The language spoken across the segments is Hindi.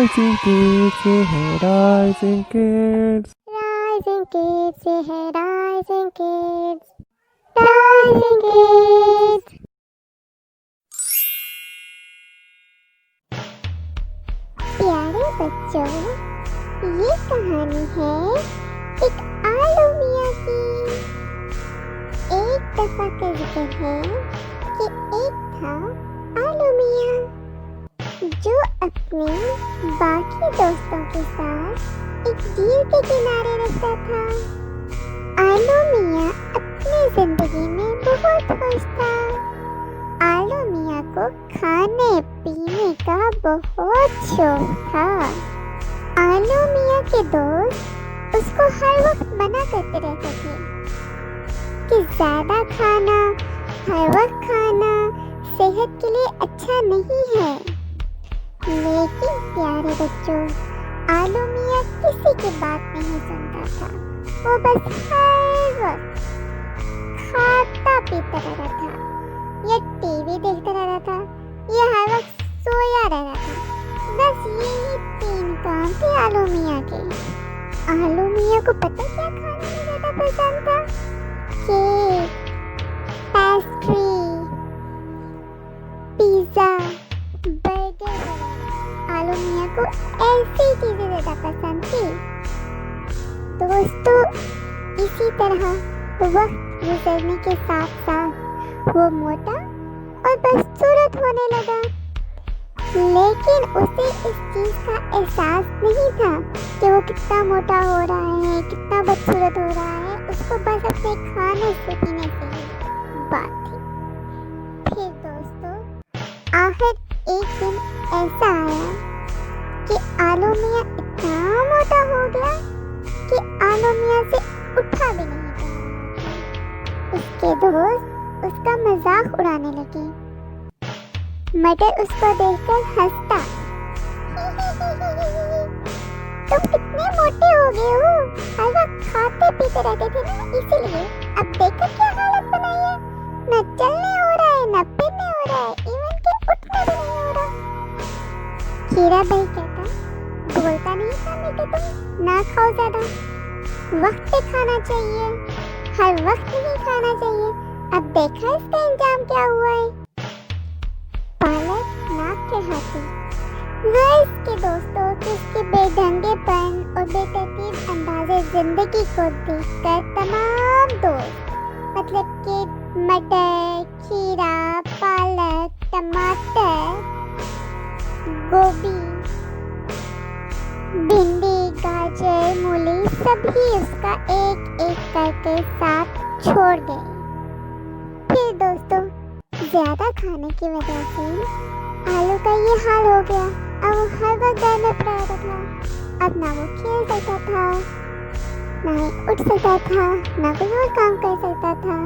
Rising kids, yeah, rising kids. Rising kids, yeah, rising kids. Rising kids. प्यारे बच्चों, ये कहानी है एक आलू मियाँ की। एक दफा का जिक्र है कि एक था आलू मियाँ जो अपने बाकी दोस्तों के साथ एक झील के किनारे रहता था। आलू मियाँ अपनी जिंदगी में बहुत खुश था। आलू मियाँ को खाने पीने का बहुत शौक था। आलू मियाँ के दोस्त उसको हर वक्त मना करते रहते थे कि ज्यादा खाना, हर वक्त खाना सेहत के लिए अच्छा नहीं है। लेकिन प्यारे बच्चों, आलू मियाँ किसी की बात नहीं सुनता था। वो बस हर वक्त खाता पीता रहता था, या टीवी देखता रहता था, या हर वक्त सोया रहता था। बस यही 3 काम थे आलू मियाँ के। आलू मियाँ को पता क्या खाने में ज्यादा पसंद था? केक, पेस्ट्री, पिज्जा, बर्गर वगैरह। आलू मियाँ को ऐसी चीजें ज्यादा पसंद थी। दोस्तों, इसी तरह वक्त गुजरने के साथ साथ वो मोटा और बदसूरत होने लगा। लेकिन उसे इस चीज का एहसास नहीं था कि वो कितना मोटा हो रहा है, कितना बदसूरत हो रहा है। उसको बस अपने खाने से पीने से ही बात थी। फिर दोस्तों, आखिर एक दिन ऐसा आया कि आलू मियाँ इतना मोटा हो गया कि आलू मियाँ से उठा भी नहीं जा रहा था। उसके दोस्त उसका मजाक उड़ाने लगे, मगर उसको देखकर हंसता। तुम कितने मोटे हो गए हो, हर वक्त खाते पीते रहते थे ना, इसीलिए अब देखो क्या हालत बनाई है। न चलने हो रहा है, न फिरने हो रहा है, इवन के उठने भी नहीं हो रहा। हीरा भाई कहता, बोलता नहीं था मैं कि तुम ना खाओ ज्यादा, वक्त पे खाना चाहिए, हर वक्त नहीं खाना चाहिए। अब देखा इसका इंजाम क्या हुआ है। पालक नाक के हाथी वो इसके दोस्तों के इसके बेढंगेपन और बेतरतीब अंदाजे जिंदगी को देखकर तमाम दोस्त, मतलब कि मटर, खीरा, पालक, टमाटर, गोभी, भिंडी, गाजर, मूली सभी उसका एक एक करके साथ छोड़ गए। फिर दोस्तों, ज्यादा खाने की वजह से आलू का ये हाल हो गया। अब वो हर वक्त घर में पड़ा रहता था। अब ना वो खेल सकता था, ना ही उठ सकता था, ना कोई और काम कर सकता था,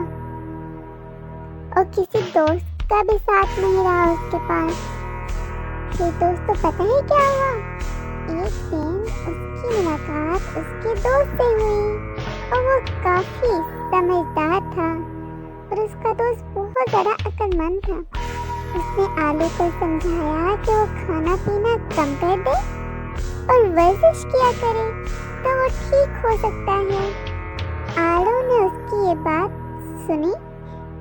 और किसी दोस्त का भी साथ नहीं रहा उसके पास। फिर दोस्तों, पता है क्या हुआ? एक दिन उसकी मुलाकात उसके दोस्त से हुई, और वो काफी समझदार था और उसका दोस्त बहुत ज़्यादा अक्लमंद था। उसने आलू को समझाया कि वो खाना पीना कम कर दे और वर्जिश किया करे तो वो ठीक हो सकता है। आलू ने उसकी ये बात सुनी।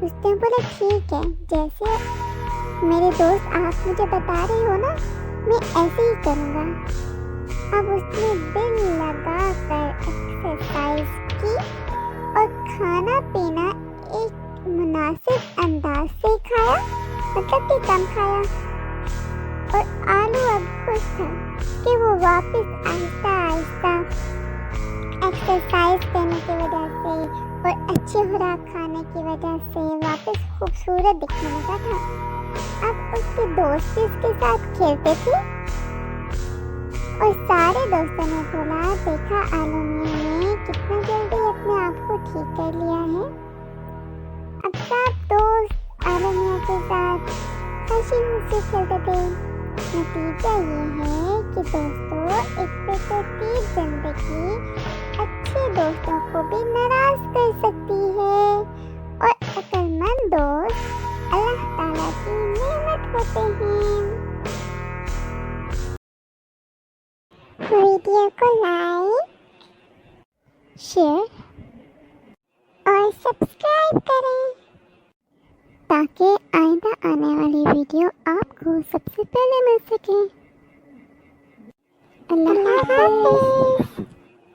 उसने बोला, ठीक है, जैसे मेरे दोस्त आप मुझे बता रहे हो ना, मैं ऐसे ही करूँगा। अब उसने दिल लगा कर एक्सरसाइज की और खाना पीना एक मुनासिब अंदाज से खाया, मतलब कि कम खाया। और आलू अब खुश था कि वो वापस आहिस्ता आहिस्ता एक्सरसाइज करने की वजह से और अच्छी खुराक खाने की वजह से वापस खूबसूरत दिखने लगा था। अब उसके दोस्त उसके साथ खेलते थे और सारे दोस्तों ने बोला, देखा आलू मियाँ ने कितना जल्दी अपने आप को ठीक कर लिया है। अब सब दोस्त आलू मियाँ के साथ हंसी खुशी खेलते थे। नतीजा ये है कि दोस्तों, एक बेतरतीब जिंदगी अच्छे दोस्तों को भी नाराज कर सकती है, और अक्लमंद दोस्त अल्लाह ताला की नेमत होते हैं। वीडियो को लाइक, शेयर और सब्सक्राइब करें ताकि आइंदा आने वाली वीडियो आपको सबसे पहले मिल सके। अल्लाह हाफ़िज़।